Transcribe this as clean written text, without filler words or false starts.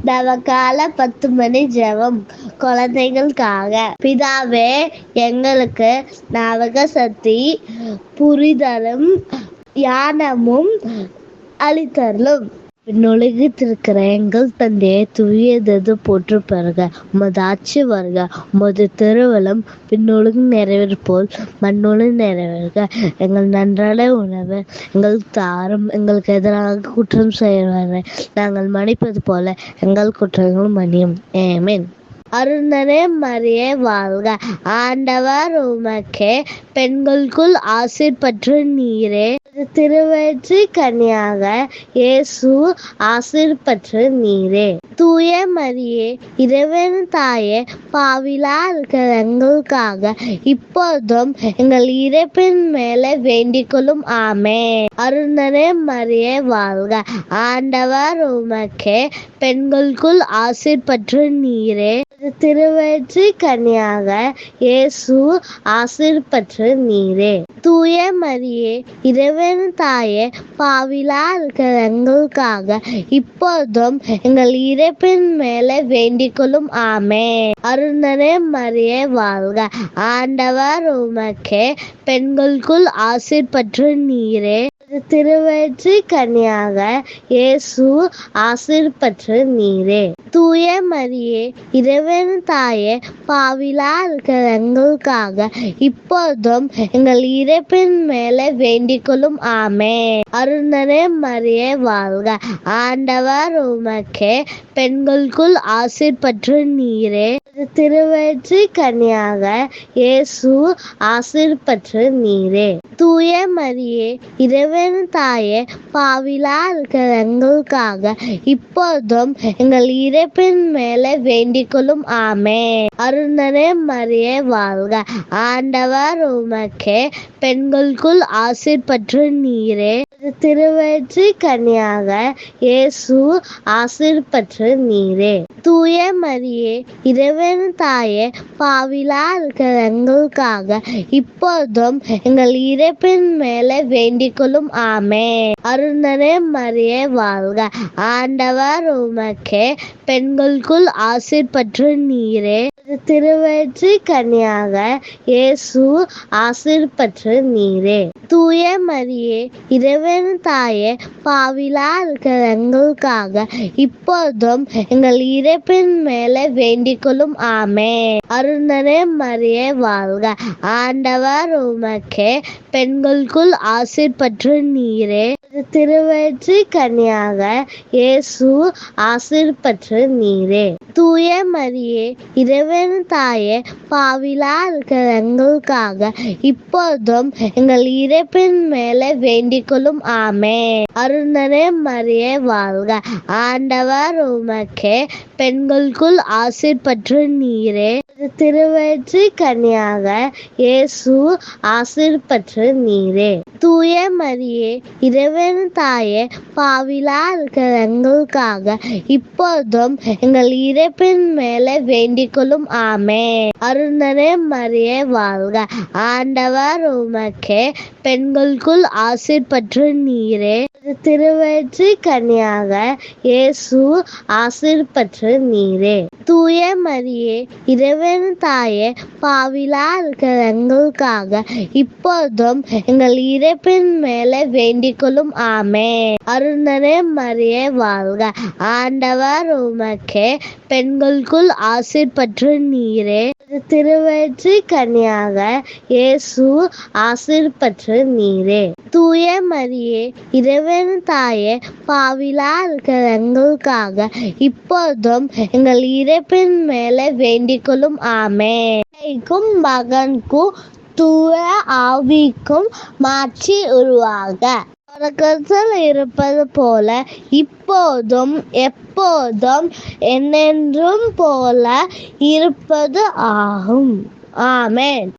நவகால 10 மணி ஜெபம் குழந்தைகளுக்காக. பிதாவே, எங்களுக்கு ஞாபக சக்தி, புரிதலும் ஞானமும் அளித்தருளும். விண்ணுலகத்திருக்கிற எங்கள் தந்தையே, தூயது போற்று பெறுக. உமது ஆட்சி வருக. உமது திருவுளம் விண்ணுலகு நிறைவேறு போல் மண்ணுலகு நிறைவேறுக. எங்கள் நன்றாட உணவு எங்களுக்கு தாரும். எங்களுக்கு எதிராக குற்றம் செய்வதை நாங்கள் மன்னிப்பது போல எங்கள் குற்றங்கள் மன்னியும். ஆமென். அருள்நிறை மரியே வாழ்க. ஆண்டவர் உமக்கே, பெண்களுக்குள் ஆசீர் பெற்ற நீரே. திருவயிற்று கனியாக இயேசு ஆசீர் பெற்ற நீரே. தூய மரியே, இறைவன் தாயே, பாவிலா இருக்கிற எங்களுக்காக இப்போதும் எங்கள் இறப்பின் மேலே வேண்டிக் கொள்ளும். ஆமென். அருள்நிறை மரியே வாழ்க. ஆண்டவர் உமக்கே, பெண்களுக்குள் ஆசீர் பெற்ற நீரே. திருவயிற்று கனியாக இயேசு ஆசீர் பெற்ற நீரே. தூய மரியே, இறைவன் தாயே, பாவிலா இருக்கிற எங்களுக்காக இப்போதும் எங்கள் இறப்பின் மேலே வேண்டிக் கொள்ளும். ஆமென். அருள்நிறை மரியே வாழ்க. ஆண்டவர் உமக்கே, பெண்களுக்குள் ஆசீர் பெற்ற நீரே. திருவயிற்று கனியாக இயேசு ஆசீர் பெற்ற நீரே. தூய மரியே, இறைவன் தாயே, பாவிலா இருக்கிற எங்களுக்காக இப்போதும் எங்கள் இறப்பின் மேலே வேண்டிக் கொள்ளும். ஆமென். அருள்நிறை மரியே வாழ்க. ஆண்டவர் உமக்கே, பெண்களுக்குள் ஆசீர் பெற்ற நீரே. திருவயிற்று கனியாக இயேசு ஆசீர் பெற்ற நீரே. தூய மரியே, இறைவன் தாயே, பாவிலா இருக்கிற எங்களுக்காக இப்போதும் எங்கள் இறப்பின் மேலே வேண்டிக் கொள்ளும். ஆமென். அருள்நிறை மரியே வாழ்க. ஆண்டவர் உமக்கே, பெண்களுக்குள் ஆசீர் பெற்ற நீரே. திருவயிற்று கனியாக இயேசு ஆசீர் பெற்ற நீரே. தூய மரியே, இறைவன் தாயே, பாவிலா இருக்கிற எங்களுக்காக இப்போதும் எங்கள் இறப்பின் மேலே வேண்டிக் கொள்ளும். ஆமென். அருள்நிறை மரியே வாழ்க. ஆண்டவர் உமக்கே, பெண்களுக்குள் ஆசீர் பெற்ற நீரே. திருவயிற்று கனியாக இயேசு ஆசீர் பெற்ற நீரே. தூய மரியே, இறைவன் தாயே, பாவிலா இருக்கிற எங்களுக்காக இப்போதும் எங்கள் இறப்பின் மேலே வேண்டிக் கொள்ளும். ஆமென். அருள்நிறை மரியே வாழ்க. ஆண்டவர் உமக்கே, பெண்களுக்குள் ஆசீர் பெற்ற நீரே. திருவயிற்று கனியாக இயேசு ஆசீர் பெற்ற நீரே. தூய மரியே, இறைவன் தாயே, பாவிலா இருக்கிற எங்களுக்காக இப்போதும் எங்கள் இறப்பின் மேலே வேண்டிக் கொள்ளும். ஆமென். அருள்நிறை மரியே வாழ்க. ஆண்டவர் உமக்கே, பெண்களுக்குள் ஆசீர் பெற்ற நீரே. திருவயிற்று கனியாக இயேசு ஆசீர் பெற்ற நீரே. தூய மரியே, இறைவன் தாயே, பாவிலா இருக்கிற எங்களுக்காக இப்போதும் எங்கள் இறப்பின் மேலே வேண்டிக் கொள்ளும். ஆமென். அருள்நிறை மரியே வாழ்க. ஆண்டவர் உமக்கே, பெண்களுக்குள் ஆசீர் பெற்ற நீரே. திருவயிற்று கனியாக இயேசு ஆசீர் பெற்ற நீரே. தூய மரியே, இறைவன் தாயே, பாவிலா இருக்கிற எங்களுக்காக இப்போதும் எங்கள் இறப்பின் மேலே வேண்டிக் கொள்ளும். ஆமென். அருள்நிறை மரியே வாழ்க. ஆண்டவர் உமக்கே, பெண்களுக்குள் ஆசீர் பெற்ற நீரே. திருவயிற்று கனியாக இயேசு ஆசீர் பெற்ற நீரே. தூய மரியே, இறைவன் தாயே, பாவிலா இருக்கிற எங்களுக்காக இப்போதும் எங்கள் இறப்பின் மேலே வேண்டிக் கொள்ளும். ஆமென். மகனுக்கும் தூய ஆவிக்கும் மாற்றி உருவாக தொடக்கத்தில் இருப்பது போல இப்போதும் எப்போதும் என்றென்றும் போல இருப்பது ஆகும். ஆமென்.